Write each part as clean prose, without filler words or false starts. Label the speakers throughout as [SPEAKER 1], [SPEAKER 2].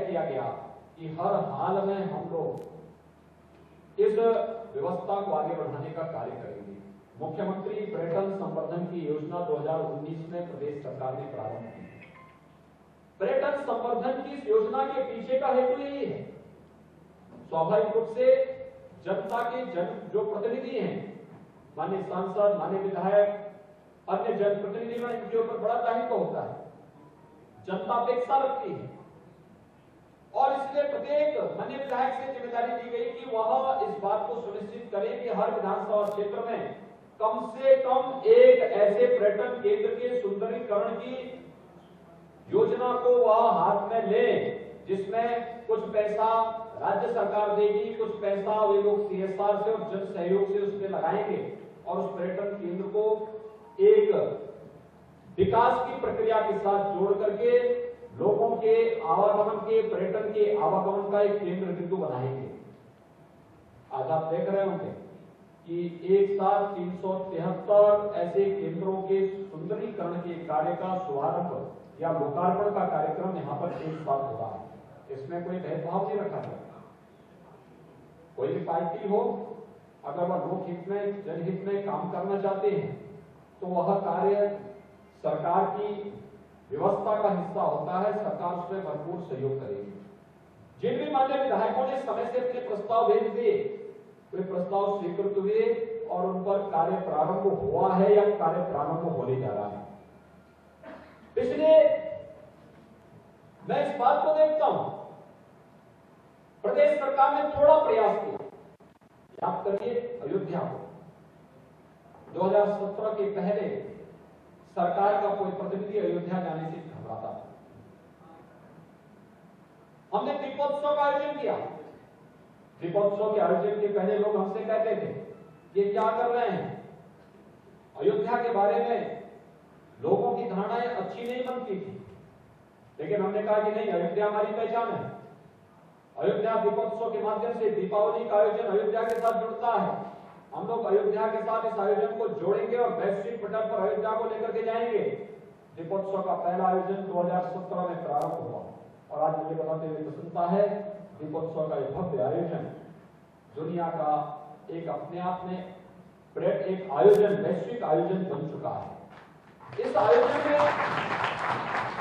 [SPEAKER 1] किया गया कि हर हाल में हम लोग इस व्यवस्था को आगे बढ़ाने का कार्य करेंगे। मुख्यमंत्री पर्यटन संवर्धन की योजना 2019 में प्रदेश सरकार ने प्रारंभ की। पर्यटन संवर्धन की इस योजना के पीछे का हेतु यही है, स्वाभाविक रूप से जनता के जो प्रतिनिधि हैं, माननीय सांसद, माननीय विधायक, अन्य जनप्रतिनिधि में इनके ऊपर बड़ा दायित्व होता है, जनता अपेक्षा रखती है और इसलिए प्रत्येक माननीय विधायक से जिम्मेदारी दी गई कि वह इस बात को सुनिश्चित करें कि हर विधानसभा क्षेत्र में कम से कम एक ऐसे पर्यटन केंद्र के सुंदरीकरण की योजना को वह हाथ में ले जिसमें कुछ पैसा राज्य सरकार देगी, कुछ पैसा वे लोग सीएसआर से और जन सहयोग से उसमें लगाएंगे और उस पर्यटन केंद्र को एक विकास की प्रक्रिया के साथ जोड़ करके लोगों के आवागमन के, पर्यटन के आवागमन का एक केंद्र बिंदु बनाएंगे। आज आप देख रहे होंगे कि एक साथ 373 ऐसे केंद्रों के सुंदरीकरण के कार्य का शुभारंभ या लोकार्पण का कार्यक्रम यहाँ पर एक साथ हो रहा है। इसमें कोई भेदभाव नहीं रखा गया। कोई भी पार्टी हो, अगर वह लोकहित में, जनहित में काम करना चाहते हैं तो वह कार्य सरकार की व्यवस्था का हिस्सा होता है, सरकार उसमें भरपूर सहयोग करेगी। जिन भी माननीय विधायकों ने समय से अपने प्रस्ताव भेज दिए, वे प्रस्ताव स्वीकृत हुए और उन पर कार्य प्रारंभ हुआ है या कार्य प्रारंभ होने जा रहा है। इसलिए मैं इस बात को देखता हूं, प्रदेश सरकार ने थोड़ा प्रयास किया। याद करिए अयोध्या को 2017 के पहले सरकार का कोई प्रतिनिधि अयोध्या जाने से घबराता था। हमने दीपोत्सव का आयोजन किया। दीपोत्सव के आयोजन के पहले लोग हमसे कहते थे ये क्या कर रहे हैं। अयोध्या के बारे में लोगों की धारणाएं अच्छी नहीं बनती थी, लेकिन हमने कहा कि नहीं, अयोध्या हमारी पहचान है। अयोध्या दीपोत्सव के माध्यम से दीपावली का आयोजन अयोध्या के साथ जुड़ता है। हम लोग अयोध्या के साथ इस आयोजन को जोड़ेंगे और वैश्विक पटल पर अयोध्या को लेकर के जाएंगे। दीपोत्सव का पहला आयोजन 2017 में प्रारंभ हुआ और आज मुझे बताते हुए प्रसन्नता है, दीपोत्सव का यह भव्य आयोजन दुनिया का एक अपने आप में एक आयोजन, वैश्विक आयोजन बन चुका है। इस आयोजन में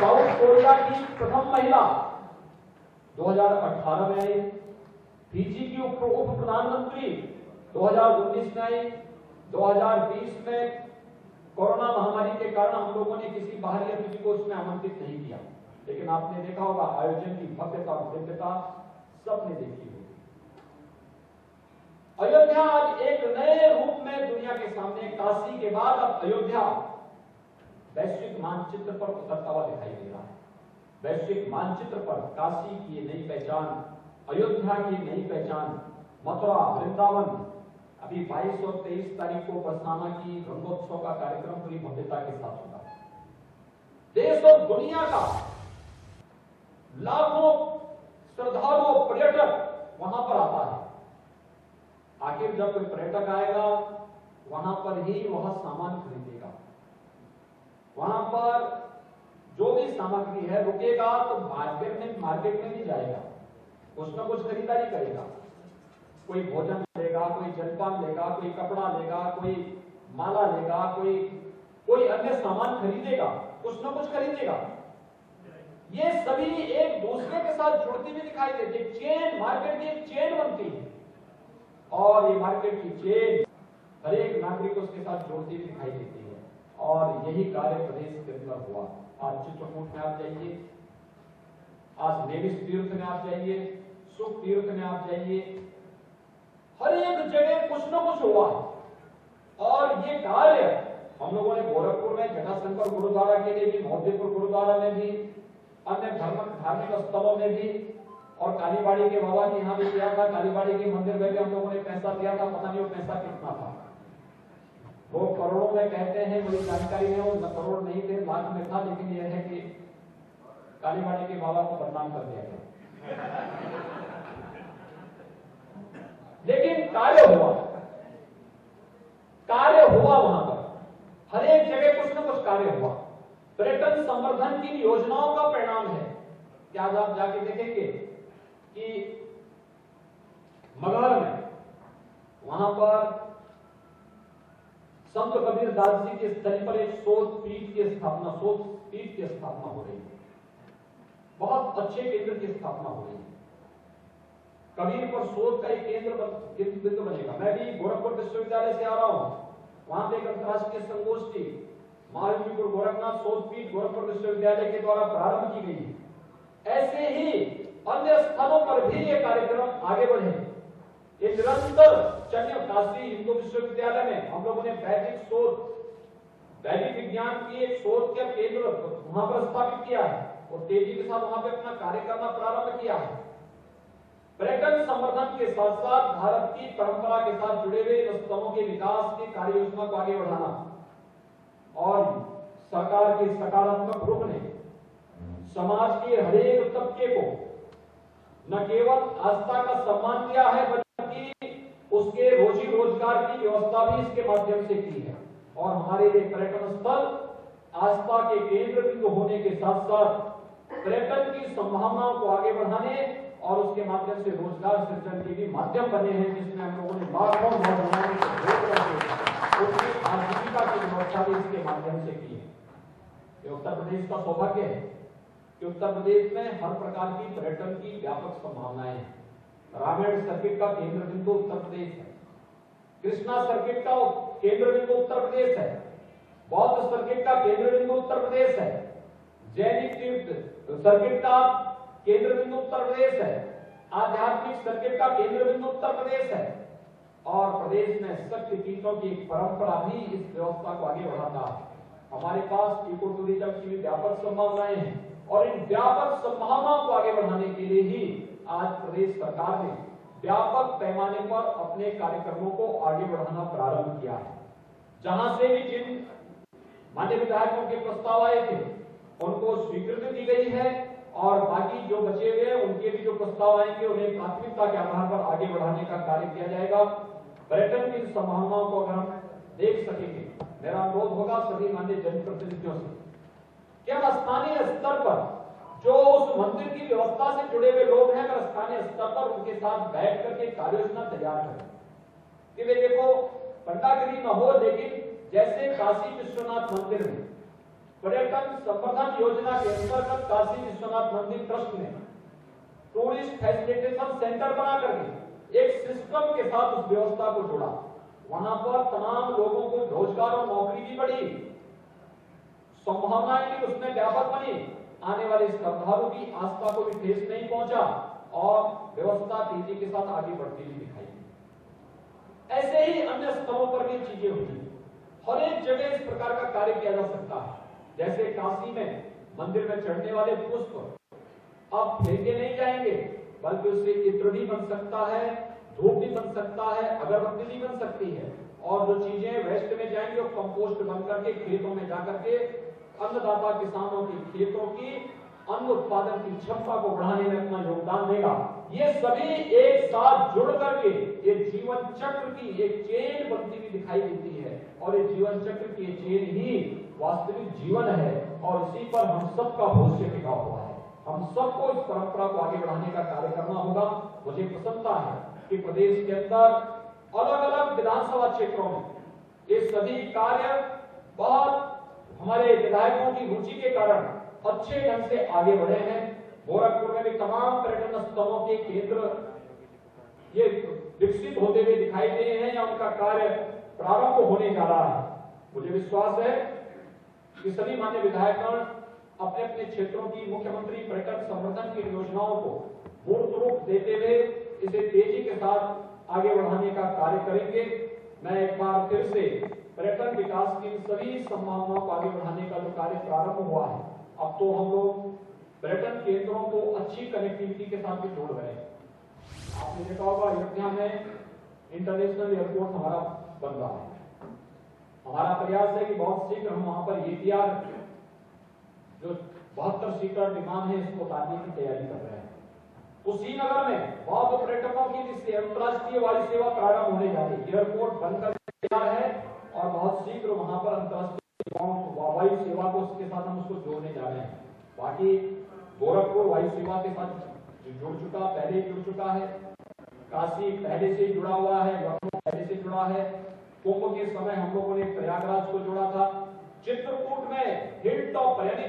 [SPEAKER 1] साउथ कोरिया की प्रथम महिला 2018 में आई, फिजी की उप प्रधानमंत्री 2019 में आई, 2020 में कोरोना महामारी के कारण हम लोगों ने किसी बाहरी अतिथि को उसमें आमंत्रित नहीं किया, लेकिन आपने देखा होगा आयोजन की भव्यता और दिव्यता सबने देखी होगी। अयोध्या आज एक नए रूप में दुनिया के सामने, काशी के बाद अब अयोध्या वैश्विक मानचित्र पर उतरता हुआ दिखाई दे रहा है। वैश्विक मानचित्र पर काशी की नई पहचान, अयोध्या की नई पहचान, मथुरा, वृंदावन, अभी 22 और 23 तारीख को बरसाना की रंगोत्सव का कार्यक्रम पूरी भव्यता के साथ होगा। देश और दुनिया का लाखों श्रद्धालु पर्यटक वहां पर आता है। आखिर जब कोई पर्यटक आएगा वहां पर ही वह सामान खरीदेगा, वहां पर जो भी सामग्री है रुकेगा तो मार्केट में भी जाएगा, कुछ ना कुछ खरीदारी करेगा। कोई भोजन लेगा, कोई जलपान लेगा, कोई कपड़ा लेगा, कोई माला लेगा, कोई अन्य सामान खरीदेगा, कुछ ना कुछ खरीदेगा। ये सभी एक दूसरे के साथ जुड़ती हुई दिखाई देती है। चेन, मार्केट की एक चेन बनती है और ये मार्केट की चेन हर एक नागरिक को उसके साथ जोड़ती हुई दिखाई देती है और यही कार्य प्रदेश के अंदर हुआ। आज चित्रकूट में आप जाइए, आज नेमिष तीर्थ में आप जाइए, सुख तीर्थ में आप जाइए, हर एक जगह कुछ न कुछ हुआ और ये कार्य हम लोगों ने गोरखपुर में जटाशंकर गुरुद्वारा के लिए भी, मोहद्दीपुर गुरुद्वारा में भी, अन्य धार्मिक स्थलों में भी और कालीबाड़ी के बाबा के यहाँ भी किया था। कालीबाड़ी के मंदिर में भी हम लोगों ने पैसा दिया था, पता नहीं वो पैसा कितना था, वो करोड़ों में कहते हैं, मुझे जानकारी नहीं, वो करोड़ नहीं थे, लाख में था, लेकिन यह है कि कालीबाड़ी के बाबा को बदनाम कर दिया गया। लेकिन कार्य हुआ वहां पर, हर एक जगह कुछ न कुछ कार्य हुआ। पर्यटन संवर्धन की योजनाओं का परिणाम है कि आज आप जाके देखेंगे कि मगहर में वहां पर संत कबीर दास जी के स्थल पर एक शोध पीठ की स्थापना हो रही है। बहुत अच्छे केंद्र की स्थापना हो रही है। कबीर पर शोध का एक केंद्र बिंदु बनेगा। मैं भी गोरखपुर विश्वविद्यालय से आ रहा हूं, वहां पे एक अंतर्राष्ट्रीय संगोष्ठी महावीर गोरखनाथ शोध पीठ गोरखपुर विश्वविद्यालय के द्वारा प्रारंभ की गई है। ऐसे ही अन्य स्थानों पर भी ये कार्यक्रम आगे बढ़े। ये निरंतर चलिए। काशी हिंदू विश्वविद्यालय में हम लोगों ने वैदिक विज्ञान की एक शोध का केंद्र वहां पर स्थापित किया है और तेजी के साथ वहां पे अपना कार्य करना प्रारंभ किया है। पर्यटन संवर्धन के साथ साथ भारत की परंपरा के साथ जुड़े हुए स्थलों के विकास की कार्य योजना को आगे बढ़ाना और सरकार के सकारात्मक रुख ने समाज के हरेक तबके को न केवल आस्था का सम्मान दिया है बल्कि उसके रोजी रोजगार की व्यवस्था भी इसके माध्यम से की है। और हमारे ये पर्यटन स्थल आस्था के केंद्र बिंदु होने के साथ साथ पर्यटन की संभावनाओं को आगे बढ़ाने और उसके माध्यम से रोजगार सृजन के भी माध्यम बने हैं, जिसमें हम लोगों ने लाखों नौजवानों को रोक करके उसकी आजीविका की व्यवस्था भी इसके माध्यम से की है। ये उत्तर प्रदेश का सौभाग्य है कि उत्तर प्रदेश में हर प्रकार की पर्यटन की व्यापक संभावनाएं हैं। रामायण सर्किट का केंद्र बिंदु उत्तर प्रदेश है, कृष्णा सर्किट का केंद्र बिंदु उत्तर प्रदेश है, बौद्ध सर्किट का केंद्र बिंदु उत्तर प्रदेश है, जैनिक तीर्थ सर्किट का केंद्र बिंदु उत्तर प्रदेश है, आध्यात्मिक सर्किट का केंद्र बिंदु उत्तर प्रदेश है और प्रदेश में शक्तिपीठों की एक परंपरा भी इस व्यवस्था को आगे बढ़ाता है। हमारे पास इको टूरिज्म की भी व्यापक संभावनाएं हैं और इन व्यापक संभावनाओं को आगे बढ़ाने के लिए ही आज प्रदेश सरकार ने व्यापक पैमाने पर अपने कार्यक्रमों को आगे बढ़ाना प्रारंभ किया है। जहां से भी जिन मान्य विधायकों के प्रस्ताव आए थे उनको स्वीकृति दी गई है और बाकी जो बचे हुए उनके भी जो प्रस्ताव आएंगे उन्हें प्राथमिकता के आधार पर आगे बढ़ाने का कार्य किया जाएगा। पर्यटन की संभावनाओं को अगर हम देख सकेंगे, मेरा अनुरोध होगा सभी मान्य जनप्रतिनिधियों से कि हम स्थानीय स्तर पर जो उस मंदिर की व्यवस्था से जुड़े हुए लोग हैं, अगर स्थानीय स्तर पर उनके साथ बैठ करके कार्य योजना तैयार करें कि वे देखो पंडागिरी न हो, लेकिन जैसे काशी विश्वनाथ मंदिर में पर्यटन संवर्धन योजना के अंतर्गत काशी विश्वनाथ मंदिर ट्रस्ट ने टूरिस्ट फैसिलिटेशन सेंटर बना करके एक सिस्टम के साथ उस व्यवस्था को जोड़ा। वहां पर तमाम लोगों को रोजगार और नौकरी भी बढ़ी, संभावनाएं भी उसमें व्यापक बनी, आने वाले श्रद्धालुओं की आस्था को भी ठेस नहीं पहुंचा और व्यवस्था तेजी के साथ आगे बढ़ती हुई दिखाई। ऐसे ही अन्य स्तरों पर भी चीजें हुई। हर एक जगह इस प्रकार का कार्य किया जा सकता है। जैसे काशी में मंदिर में चढ़ने वाले पुष्प अब फेंके नहीं जाएंगे, बल्कि उससे इत्र भी बन सकता है, धूप भी बन सकता है, अगरबत्ती भी बन सकती है और जो चीजें वेस्ट में जाएंगी वो कंपोस्ट बन करके खेतों में जाकर के अन्नदाता किसानों की खेतों की अन्न उत्पादन की क्षमता को बढ़ाने में अपना योगदान देगा। ये सभी एक साथ जुड़ करके ये जीवन चक्र की एक चेन बनती हुई दिखाई देती है और ये जीवन चक्र की चेन ही वास्तविक जीवन है और इसी पर हम सबका भविष्य टिका हुआ है। हम सबको इस परंपरा को आगे बढ़ाने का कार्य करना होगा। मुझे प्रसन्नता है कि प्रदेश के अंदर अलग अलग विधानसभा क्षेत्रों में ये सभी कार्य बहुत हमारे विधायकों की रुचि के कारण अच्छे ढंग से आगे बढ़े हैं। गोरखपुर में भी तमाम पर्यटन स्थलों के केंद्र ये विकसित होते हुए दिखाई दे रहे हैं या उनका कार्य प्रारंभ होने जा रहा है। मुझे विश्वास है कि सभी मान्य विधायकगण अपने अपने क्षेत्रों की मुख्यमंत्री पर्यटन संवर्धन की योजनाओं को मूर्त रूप देते हुए इसे तेजी के साथ आगे बढ़ाने का कार्य करेंगे। मैं एक बार फिर से पर्यटन विकास की सभी संभावनाओं को आगे बढ़ाने का जो कार्य प्रारंभ हुआ है, अब तो हम लोग पर्यटन केंद्रों को अच्छी कनेक्टिविटी के साथ भी जोड़ रहे हैं। आपने देखा होगा अयोध्या में इंटरनेशनल एयरपोर्ट हमारा बन रहा है। हमारा प्रयास है कि बहुत शीघ्र हम वहां पर ATR जो 72 सीटर विमान है इसको उतारने की तैयारी कर रहे हैं। कुशीनगर में बौद्ध पर्यटकों की अंतर्राष्ट्रीय वायु सेवा प्रारंभ होने जा रही है। एयरपोर्ट बनकर तैयार है और बहुत शीघ्र वहां पर अंतर्राष्ट्रीय वायु सेवा को उसके साथ हम उसको जोड़ने जा रहे हैं। बाकी गोरखपुर वायु सेवा के साथ जुड़ चुका, पहले ही जुड़ चुका है। काशी पहले से जुड़ा हुआ है, लखनऊ पहले से जुड़ा है। कुंभ के समय हम लोगों ने प्रयागराज को जोड़ा था। चित्रकूट में हिल टॉप यानी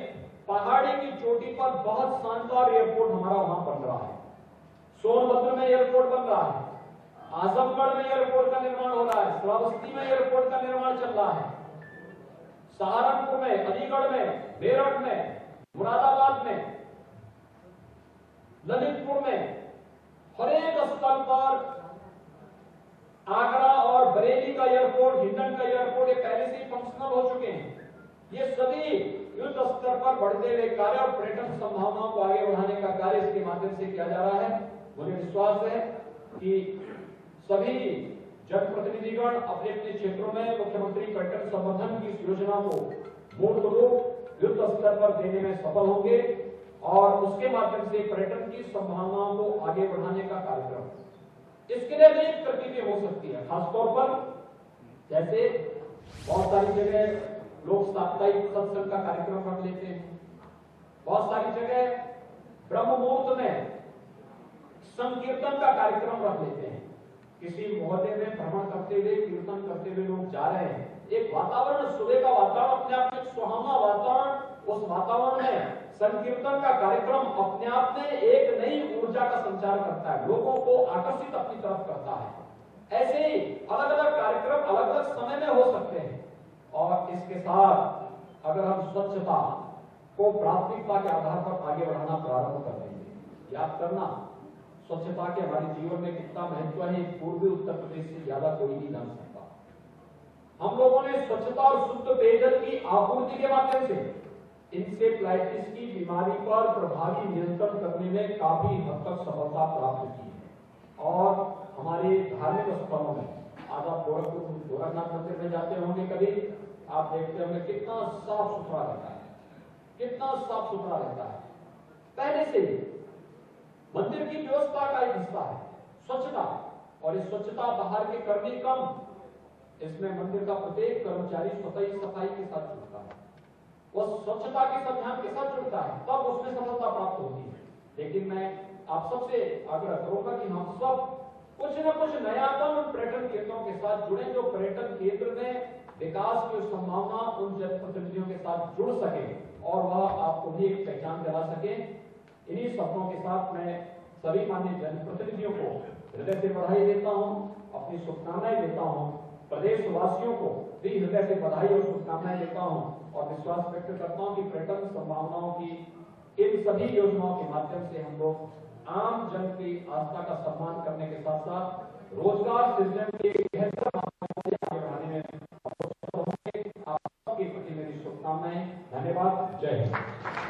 [SPEAKER 1] पहाड़ी की चोटी पर बहुत शानदार एयरपोर्ट हमारा वहां बन रहा है। सोनभद्र में एयरपोर्ट बन रहा है, आजमगढ़ में एयरपोर्ट का निर्माण हो रहा है, श्रावस्ती में एयरपोर्ट का निर्माण चल रहा है, सहारनपुर में, अलीगढ़ में, मेरठ में, मुरादाबाद में, ललितपुर में, हर एक स्थल पर आगरा और बरेली का एयरपोर्ट, हिंडन का एयरपोर्ट ये पहले से ही फंक्शनल हो चुके हैं। ये सभी युद्ध स्तर पर बढ़ते हुए कार्य और पर्यटन संभावनाओं को आगे बढ़ाने का कार्य इसके माध्यम से किया जा रहा है। मुझे विश्वास है कि सभी जनप्रतिनिधिगण अपने अपने क्षेत्रों में मुख्यमंत्री पर्यटन संवर्धन की इस योजना को मूर्त रूप युद्ध स्तर पर देने में सफल होंगे और उसके माध्यम से पर्यटन की संभावनाओं को आगे बढ़ाने का कार्यक्रम, इसके लिए अनेक तरकीबें हो सकती है। खासतौर पर जैसे बहुत सारी जगह लोग साप्ताहिक सत्संग का कार्यक्रम रख लेते हैं, बहुत सारी जगह ब्रह्म मुहूर्त में संकीर्तन का कार्यक्रम रख लेते हैं। किसी मोहल्ले में भ्रमण करते हुए, कीर्तन करते हुए लोग जा रहे हैं, एक वातावरण, सुबह का वातावरण अपने आप में सुहावना वातावरण, उस वातावरण में संकीर्तन का कार्यक्रम अपने आप में एक नई ऊर्जा का संचार करता है, लोगों को आकर्षित अपनी तरफ करता है। ऐसे ही अलग अलग कार्यक्रम अलग अलग समय में हो सकते हैं और इसके साथ अगर हम स्वच्छता को प्राथमिकता के आधार पर आगे बढ़ाना प्रारंभ कर देंगे। याद करना, स्वच्छता के हमारे जीवन में कितना महत्व है, पूर्वी उत्तर प्रदेश से ज्यादा कोई नहीं जान सकता। हम लोगों ने स्वच्छता और शुद्ध पेयजल की आपूर्ति के माध्यम से इंसेफ्लाइटिस की बीमारी पर प्रभावी नियंत्रण करने में काफी हद तक सफलता प्राप्त की है। और हमारे धार्मिक स्थलों में, आज आप गोरखनाथ मंदिर में जाते होंगे, कभी आप देखते होंगे कितना साफ सुथरा रहता है, कितना साफ सुथरा रहता है। पहले से मंदिर की व्यवस्था का एक हिस्सा है स्वच्छता, और इस स्वच्छता बाहर के कर्मी कम, इसमें मंदिर का प्रत्येक कर्मचारी सफाई के साथ जुड़ता है, वह स्वच्छता के अभियान के साथ जुड़ता है, तब उसमें सफलता प्राप्त होती है। लेकिन मैं आप सबसे आग्रह करूंगा कि हम सब कुछ न कुछ नयापन उन पर्यटन केंद्रों के साथ जुड़े जो पर्यटन केंद्र में विकास की संभावना उन जनप्रतिनिधियों के साथ जुड़ सके और वह आपको भी एक पहचान दिला सके। इन्हीं सपनों के साथ मैं सभी माननीय जनप्रतिनिधियों को हृदय से बधाई देता हूं, अपनी शुभकामनाएं देता हूं, प्रदेशवासियों को भी हृदय से बधाई और शुभकामनाएं देता हूं और विश्वास व्यक्त करता हूं कि पर्यटन संभावनाओं की इन सभी योजनाओं के माध्यम से हम लोग आम जन की आस्था का सम्मान करने के साथ साथ रोजगार सृजन के बेहतर आगे बढ़ाने में आप सबके प्रति मेरी शुभकामनाएं। धन्यवाद। जय हिंद।